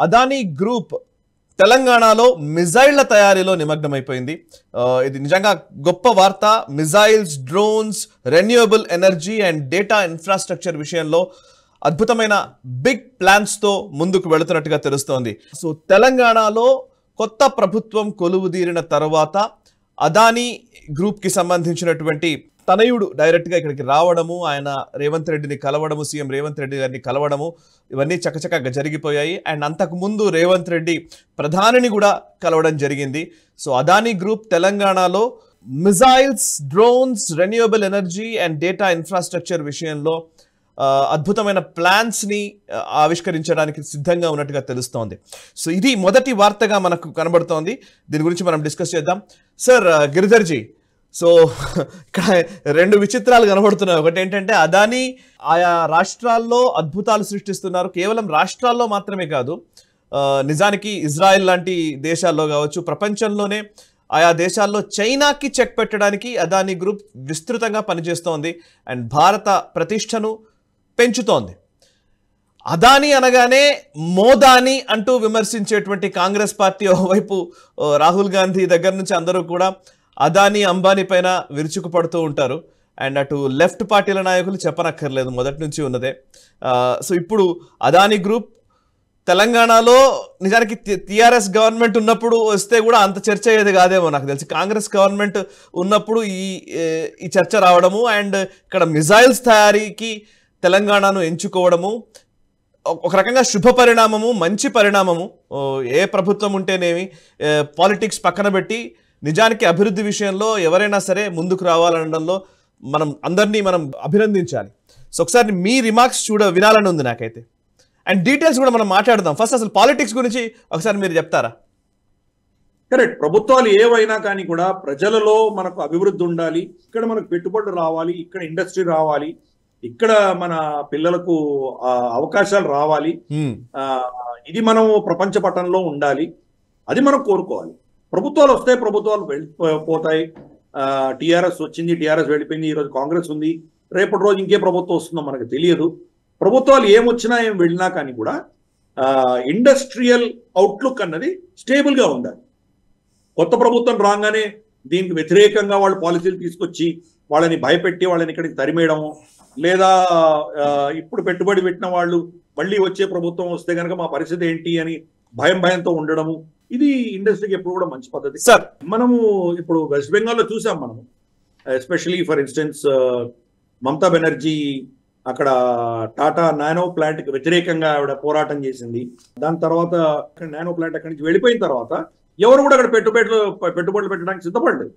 Adani group తెలంగాణలో మిజైళ్ల తయారీలో నిమగ్నమైపోయింది. ఇది నిజంగా గొప్ప వార్త. Missiles, drones, renewable energy and data infrastructure విషయంలో అద్భుతమైన బిగ్ ప్లాన్స్తో ముందుకు వెళుతున్నట్టుగా తెలుస్తోంది. సో తెలంగాణలో కొత్త ప్రభుత్వం కొలువుదీరిన తర్వాత అదానీ గ్రూప్కి సంబంధించినటువంటి తనయుడు డైరెక్ట్గా ఇక్కడికి రావడము, ఆయన రేవంత్ రెడ్డిని కలవడము, సీఎం రేవంత్ రెడ్డి గారిని కలవడము, ఇవన్నీ చకచకగా జరిగిపోయాయి. అండ్ అంతకుముందు రేవంత్ రెడ్డి ప్రధానిని కూడా కలవడం జరిగింది. సో అదానీ గ్రూప్ తెలంగాణలో missiles, drones, renewable energy and data infrastructure విషయంలో అద్భుతమైన ప్లాన్స్ని ఆవిష్కరించడానికి సిద్ధంగా ఉన్నట్టుగా తెలుస్తోంది. సో ఇది మొదటి వార్తగా మనకు కనబడుతోంది. దీని గురించి మనం డిస్కస్ చేద్దాం. సార్ గిరిధర్జీ, సో ఇక్కడ రెండు విచిత్రాలు కనబడుతున్నాయి. ఒకటి ఏంటంటే అదానీ ఆయా రాష్ట్రాల్లో అద్భుతాలు సృష్టిస్తున్నారు. కేవలం రాష్ట్రాల్లో మాత్రమే కాదు, నిజానికి ఇజ్రాయెల్ లాంటి దేశాల్లో కావచ్చు, ప్రపంచంలోనే ఆయా దేశాల్లో చైనాకి చెక్ పెట్టడానికి అదానీ గ్రూప్ విస్తృతంగా పనిచేస్తోంది అండ్ భారత ప్రతిష్టను పెంచుతోంది. అదానీ అనగానే మోదాని అంటూ విమర్శించేటువంటి కాంగ్రెస్ పార్టీ ఓవైపు రాహుల్ గాంధీ దగ్గర నుంచి అందరూ కూడా అదానీ, అంబానీ పైన విరుచుకుపడుతూ ఉంటారు. అండ్ అటు లెఫ్ట్ పార్టీల నాయకులు చెప్పనక్కర్లేదు, మొదటి నుంచి ఉన్నదే. సో ఇప్పుడు అదానీ గ్రూప్ తెలంగాణలో నిజానికి టీఆర్ఎస్ గవర్నమెంట్ ఉన్నప్పుడు వస్తే కూడా అంత చర్చ అయ్యేది కాదేమో నాకు తెలిసి. కాంగ్రెస్ గవర్నమెంట్ ఉన్నప్పుడు ఈ చర్చ రావడము అండ్ ఇక్కడ మిజైల్స్ తయారీకి తెలంగాణను ఎంచుకోవడము ఒక రకంగా శుభ పరిణామము, మంచి పరిణామము. ఏ ప్రభుత్వం ఉంటేనేమి, పాలిటిక్స్ పక్కన పెట్టి నిజానికి అభివృద్ధి విషయంలో ఎవరైనా సరే ముందుకు రావాలనడంలో అందరినీ మనం అభినందించాలి. సో ఒకసారి మీ రిమార్క్స్ వినాలని ఉంది నాకైతే. అండ్ డీటెయిల్స్ కూడా మనం మాట్లాడదాం. ఫస్ట్ అసలు పాలిటిక్స్ గురించి ఒకసారి మీరు చెప్తారా? కరెక్ట్. ప్రభుత్వాలు ఏవైనా కానీ కూడా ప్రజలలో మనకు అభివృద్ధి ఉండాలి, ఇక్కడ మనకు పెట్టుబడులు రావాలి, ఇక్కడ ఇండస్ట్రీ రావాలి, ఇక్కడ మన పిల్లలకు అవకాశాలు రావాలి, ఇది మనం ప్రపంచ పటంలో ఉండాలి, అది మనం కోరుకోవాలి. ప్రభుత్వాలు వస్తే ప్రభుత్వాలు వెళ్ళిపోతాయి. టీఆర్ఎస్ వచ్చింది, టీఆర్ఎస్ వెళ్ళిపోయింది, ఈరోజు కాంగ్రెస్ ఉంది, రేపటి రోజు ఇంకే ప్రభుత్వం వస్తుందో మనకు తెలియదు. ప్రభుత్వాలు ఏమొచ్చినా ఏం వెళ్ళినా కానీ కూడా ఇండస్ట్రియల్ అవుట్లుక్ అన్నది స్టేబుల్గా ఉండాలి. కొత్త ప్రభుత్వం రాగానే దీనికి వ్యతిరేకంగా వాళ్ళు పాలసీలు తీసుకొచ్చి వాళ్ళని భయపెట్టి వాళ్ళని ఇక్కడికి తరిమేయడము, లేదా ఇప్పుడు పెట్టుబడి పెట్టిన వాళ్ళు మళ్ళీ వచ్చే ప్రభుత్వం వస్తే కనుక మా పరిస్థితి ఏంటి అని భయంతో ఉండడము, ఇది ఇండస్ట్రీకి ఎప్పుడు కూడా మంచి పద్ధతి. సార్ మనము ఇప్పుడు వెస్ట్ బెంగాల్లో చూసాం మనము, especially for instance Mamata Banerjee అక్కడ టాటా నానో ప్లాంట్ కి వ్యతిరేకంగా ఆవిడ పోరాటం చేసింది. దాని తర్వాత నానో ప్లాంట్ అక్కడి నుంచి వెళ్ళిపోయిన తర్వాత ఎవరు కూడా అక్కడ పెట్టుబడులు పెట్టడానికి సిద్ధపడలేదు.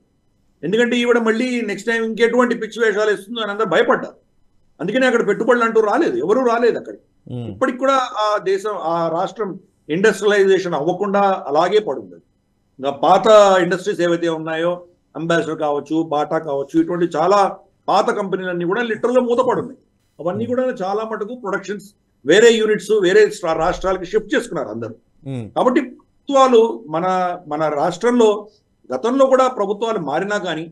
ఎందుకంటే ఈవిడ మళ్ళీ నెక్స్ట్ టైం ఇంకెటువంటి పిచ్చి వేషాలు ఇస్తుందో అని అందరూ భయపడ్డారు. అందుకని అక్కడ పెట్టుబడులు అంటూ రాలేదు, ఎవరు రాలేదు అక్కడికి. ఇప్పటికి కూడా ఆ దేశం, ఆ రాష్ట్రం ఇండస్ట్రియలైజేషన్ అవ్వకుండా అలాగే పడుంది. ఇంకా పాత ఇండస్ట్రీస్ ఏవైతే ఉన్నాయో, అంబాసిడర్ కావచ్చు, బాటా కావచ్చు, ఇటువంటి చాలా పాత కంపెనీలన్నీ కూడా లిటరల్గా మూతపడున్నాయి. అవన్నీ కూడా చాలా మటుకు ప్రొడక్షన్స్ వేరే యూనిట్స్ వేరే రాష్ట్రాలకి షిఫ్ట్ చేసుకున్నారు అందరూ. కాబట్టి ప్రభుత్వాలు మన రాష్ట్రంలో గతంలో కూడా ప్రభుత్వాలు మారినా కానీ,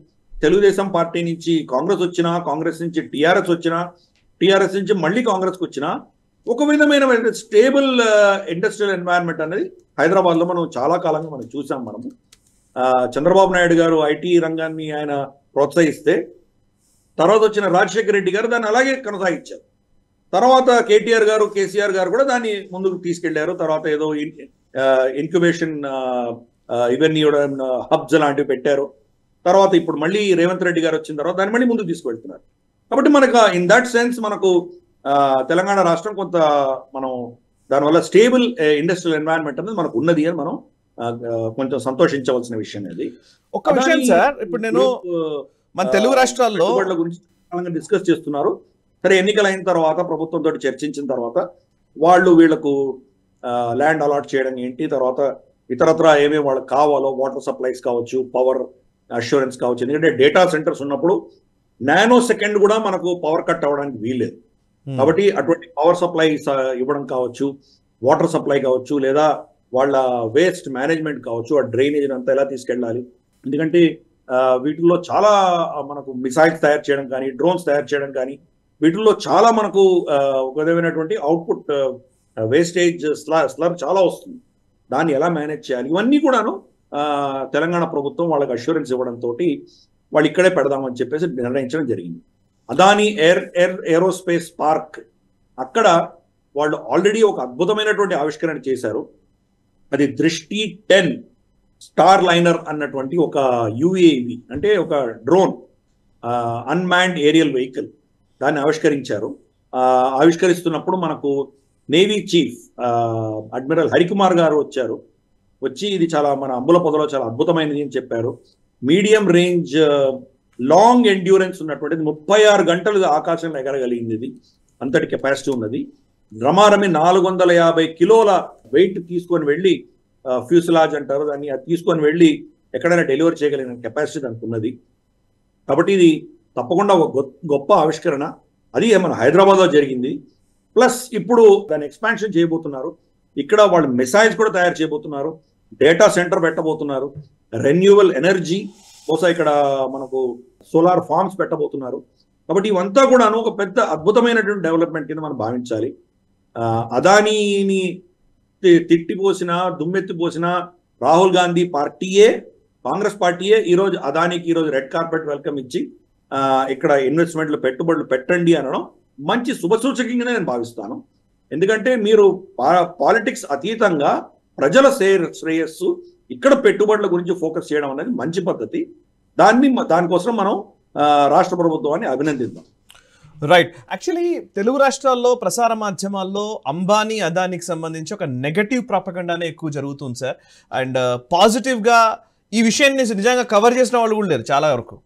తెలుగుదేశం పార్టీ నుంచి కాంగ్రెస్ వచ్చినా, కాంగ్రెస్ నుంచి టీఆర్ఎస్ వచ్చినా, టీఆర్ఎస్ నుంచి మళ్ళీ కాంగ్రెస్కి వచ్చినా, ఒక విధమైన స్టేబుల్ ఇండస్ట్రియల్ ఎన్వైరన్మెంట్ అనేది హైదరాబాద్లో మనం చాలా కాలంగా మనం చూసాం. మనము చంద్రబాబు నాయుడు గారు ఐటీ రంగాన్ని ఆయన ప్రోత్సహిస్తే, తర్వాత వచ్చిన రాజశేఖర రెడ్డి గారు దాన్ని అలాగే కొనసాగించారు. తర్వాత కేటీఆర్ గారు, కేసీఆర్ గారు కూడా దాన్ని ముందుకు తీసుకెళ్లారు. తర్వాత ఏదో ఇన్క్యుబేషన్ ఇవన్నీ హబ్స్ లాంటివి పెట్టారు. తర్వాత ఇప్పుడు మళ్ళీ రేవంత్ రెడ్డి గారు వచ్చిన తర్వాత దాన్ని మళ్ళీ ముందుకు తీసుకెళ్తున్నారు. కాబట్టి మనకు ఇన్ దట్ సెన్స్ మనకు తెలంగాణ రాష్ట్రం కొంత మనం దానివల్ల స్టేబుల్ ఇండస్ట్రియల్ ఎన్వైరన్మెంట్ అనేది మనకు ఉన్నది అని మనం కొంచెం సంతోషించవలసిన విషయం అది. ఒక విషయం సార్, ఇప్పుడు నేను మన తెలుగు రాష్ట్రాల్లో గురించి డిస్కస్ చేస్తున్నారు. సరే, ఎన్నికలైన తర్వాత ప్రభుత్వంతో చర్చించిన తర్వాత వాళ్ళు వీళ్లకు ల్యాండ్ అలాట్ చేయడం ఏంటి, తర్వాత ఇతరత్ర ఏమేమి వాళ్ళకి కావాలో, వాటర్ సప్లైస్ కావచ్చు, పవర్ అష్యూరెన్స్ కావచ్చు. ఎందుకంటే డేటా సెంటర్స్ ఉన్నప్పుడు నానో సెకండ్ కూడా మనకు పవర్ కట్ అవ్వడానికి వీల్లేదు. కాబట్టి అటువంటి పవర్ సప్లై ఇవ్వడం కావచ్చు, వాటర్ సప్లై కావచ్చు, లేదా వాళ్ళ వేస్ట్ మేనేజ్మెంట్ కావచ్చు, ఆ డ్రైనేజ్ అంతా ఎలా తీసుకెళ్ళాలి. ఎందుకంటే వీటిల్లో చాలా మనకు మిసైల్స్ తయారు చేయడం కానీ, డ్రోన్స్ తయారు చేయడం కానీ, వీటిల్లో చాలా మనకు ఒక విధమైనటువంటి అవుట్పుట్ వేస్టేజ్ స్లర్ చాలా వస్తుంది, దాన్ని ఎలా మేనేజ్ చేయాలి, ఇవన్నీ కూడాను తెలంగాణ ప్రభుత్వం వాళ్ళకి అష్యూరెన్స్ ఇవ్వడంతో వాళ్ళు ఇక్కడే పెడదామని చెప్పేసి నిర్ణయించడం జరిగింది. అదానీ ఏరోస్పేస్ పార్క్, అక్కడ వాళ్ళు ఆల్రెడీ ఒక అద్భుతమైనటువంటి ఆవిష్కరణ చేశారు. అది దృష్టి 10 స్టార్ లైనర్ అన్నటువంటి ఒక యుఏవి, అంటే ఒక డ్రోన్, అన్మాన్డ్ ఏరియల్ వెహికల్, దాన్ని ఆవిష్కరించారు. ఆవిష్కరిస్తున్నప్పుడు మనకు నేవీ చీఫ్ అడ్మిరల్ హరికుమార్ గారు వచ్చి ఇది చాలా మన అంబుల పొదలో చాలా అద్భుతమైనది అని చెప్పారు. మీడియం రేంజ్ లాంగ్ ఎండ్యూరెన్స్ ఉన్నటువంటిది, 36 గంటలు ఆకాశంలో ఎగరగలిగింది, ఇది అంతటి కెపాసిటీ ఉన్నది. రమారమి 450 కిలోల వెయిట్ తీసుకొని వెళ్ళి, ఫ్యూసిలాజ్ అంటారు దాన్ని, అది తీసుకొని వెళ్ళి ఎక్కడైనా డెలివరీ చేయగలిగిన కెపాసిటీ దానికి ఉన్నది. కాబట్టి ఇది తప్పకుండా ఒక గొప్ప ఆవిష్కరణ. అది మన హైదరాబాద్లో జరిగింది. ప్లస్ ఇప్పుడు దాన్ని ఎక్స్పాన్షన్ చేయబోతున్నారు. ఇక్కడ వాళ్ళు మిసైల్స్ కూడా తయారు చేయబోతున్నారు, డేటా సెంటర్ పెట్టబోతున్నారు, రెన్యూవల్ ఎనర్జీ, బహుశా ఇక్కడ మనకు సోలార్ ఫార్మ్స్ పెట్టబోతున్నారు. కాబట్టి ఇవంతా కూడా ఒక పెద్ద అద్భుతమైనటువంటి డెవలప్మెంట్ కింద మనం భావించాలి. అదానీని తిట్టిపోసిన, దుమ్మెత్తిపోసిన రాహుల్ గాంధీ పార్టీయే, కాంగ్రెస్ పార్టీయే ఈరోజు అదానీకి ఈరోజు రెడ్ కార్పెట్ వెల్కమ్ ఇచ్చి ఇక్కడ ఇన్వెస్ట్మెంట్లు పెట్టుబడులు పెట్టండి అనడం మంచి శుభసూచకంగానే నేను భావిస్తాను. ఎందుకంటే మీరు పాలిటిక్స్ అతీతంగా ప్రజల శ్రేయస్సు, ఇక్కడ పెట్టుబడుల గురించి ఫోకస్ చేయడం అనేది మంచి పద్ధతి. దానికోసం మనం రాష్ట్ర ప్రభుత్వాన్ని అభినందిద్దాం. రైట్. యాక్చువల్లీ తెలుగు రాష్ట్రాల్లో ప్రసార మాధ్యమాల్లో అంబానీ అదానీకి సంబంధించి ఒక నెగటివ్ ప్రాపగండానే ఎక్కువ జరుగుతుంది సార్. అండ్ పాజిటివ్గా ఈ విషయాన్ని నిజంగా కవర్ చేసిన వాళ్ళు కూడా లేరు చాలా వరకు.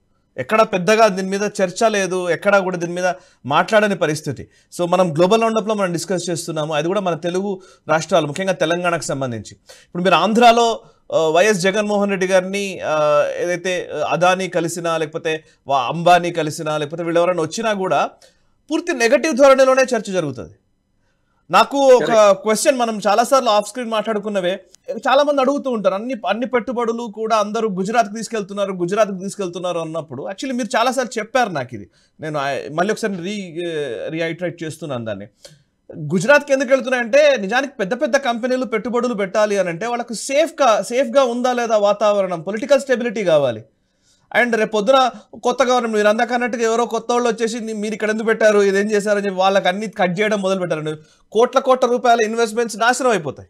ఎక్కడ పెద్దగా దీని మీద చర్చ లేదు, ఎక్కడా కూడా దీని మీద మాట్లాడని పరిస్థితి. సో మనం గ్లోబల్ రౌండప్లో మనం డిస్కస్ చేస్తున్నాము, అది కూడా మన తెలుగు రాష్ట్రాలు, ముఖ్యంగా తెలంగాణకు సంబంధించి. ఇప్పుడు మీరు ఆంధ్రాలో వైఎస్ జగన్మోహన్ రెడ్డి గారిని ఏదైతే అదానీ కలిసినా, లేకపోతే అంబానీ కలిసినా, లేకపోతే వీళ్ళు ఎవరైనా వచ్చినా కూడా పూర్తి నెగటివ్ ధోరణిలోనే చర్చ జరుగుతుంది. నాకు ఒక క్వశ్చన్, మనం చాలాసార్లు ఆఫ్ స్క్రీన్ మాట్లాడుకున్నవే, చాలా మంది అడుగుతూ ఉంటారు, అన్ని పెట్టుబడులు కూడా అందరూ గుజరాత్కి తీసుకెళ్తున్నారు అన్నప్పుడు యాక్చువల్లీ మీరు చాలాసార్లు చెప్పారు నాకు. ఇది నేను మళ్ళీ ఒకసారి రీఐటరేట్ చేస్తున్నాను దాన్ని. గుజరాత్కి ఎందుకు వెళ్తున్నాయంటే నిజానికి పెద్ద పెద్ద కంపెనీలు పెట్టుబడులు పెట్టాలి అని అంటే వాళ్ళకు సేఫ్గా ఉందా లేదా వాతావరణం, పొలిటికల్ స్టెబిలిటీ కావాలి. అండ్ రేపు పొద్దున కొత్త గవర్నమెంట్, మీరు అందాక అన్నట్టుగా ఎవరో కొత్త వాళ్ళు వచ్చేసి మీరు ఇక్కడ ఎందుకు పెట్టారు, ఇదేం చేశారని చెప్పి వాళ్ళకి అన్ని కట్ చేయడం మొదలు పెట్టారండి. కోట్ల రూపాయల ఇన్వెస్ట్మెంట్స్ నాశనం అయిపోతాయి.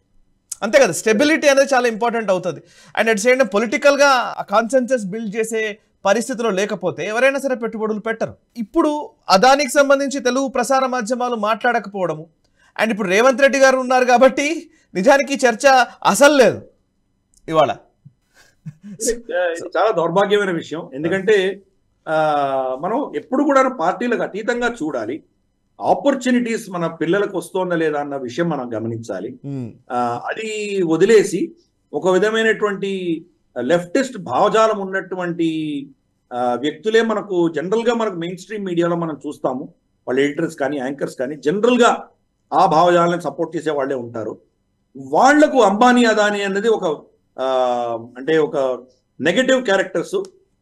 అంతే కదా, స్టెబిలిటీ అనేది చాలా ఇంపార్టెంట్ అవుతుంది. అండ్ అట్ సేమ్ టైం పొలిటికల్గా కాన్సెన్సస్ బిల్డ్ చేసే పరిస్థితిలో లేకపోతే ఎవరైనా సరే పెట్టుబడులు పెట్టరు. ఇప్పుడు అదానికి సంబంధించి తెలుగు ప్రసార మాధ్యమాలు మాట్లాడకపోవడము, అండ్ ఇప్పుడు రేవంత్ రెడ్డి గారు ఉన్నారు కాబట్టి నిజానికి చర్చ అసలు లేదు ఇవాళ. చాలా దౌర్భాగ్యమైన విషయం. ఎందుకంటే మనం ఎప్పుడు కూడా పార్టీలకు అతీతంగా చూడాలి. ఆపర్చునిటీస్ మన పిల్లలకు వస్తుందా లేదా అన్న విషయం మనం గమనించాలి. అది వదిలేసి ఒక విధమైనటువంటి లెఫ్టిస్ట్ భావజాలం ఉన్నటువంటి వ్యక్తులే మనకు జనరల్గా మనకు మెయిన్ స్ట్రీమ్ మీడియాలో మనం చూస్తాము. వాళ్ళ ఎడిటర్స్ కానీ యాంకర్స్ కానీ జనరల్గా ఆ భావజాలను సపోర్ట్ చేసే వాళ్ళే ఉంటారు. వాళ్లకు అంబానీ అదానీ అనేది ఒక అంటే ఒక నెగటివ్ క్యారెక్టర్స్,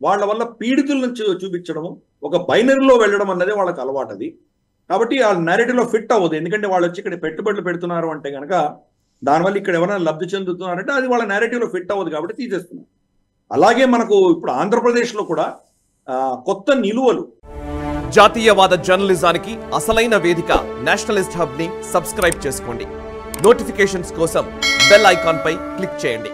వాళ్ళ వల్ల పీడితులను చూపించడము, ఒక బైనరీలో వెళ్ళడం అన్నది వాళ్ళకి అలవాటు. అది కాబట్టి ఆ నేరేటివ్లో ఫిట్ అవ్వదు. ఎందుకంటే వాళ్ళు వచ్చి ఇక్కడ పెట్టుబడులు పెడుతున్నారు అంటే కనుక దానివల్ల ఇక్కడ ఎవరైనా లబ్ధి చెందుతున్నారంటే అది వాళ్ళ నేరేటివ్లో ఫిట్ అవ్వదు కాబట్టి తీసేస్తున్నారు. అలాగే మనకు ఇప్పుడు ఆంధ్రప్రదేశ్లో కూడా కొత్త నిలువలు. జాతీయవాద జర్నలిజానికి అసలైన వేదిక నేషనలిస్ట్ హబ్ ని సబ్స్క్రైబ్ చేసుకోండి. నోటిఫికేషన్స్ కోసం బెల్ ఐకాన్ పై క్లిక్ చేయండి.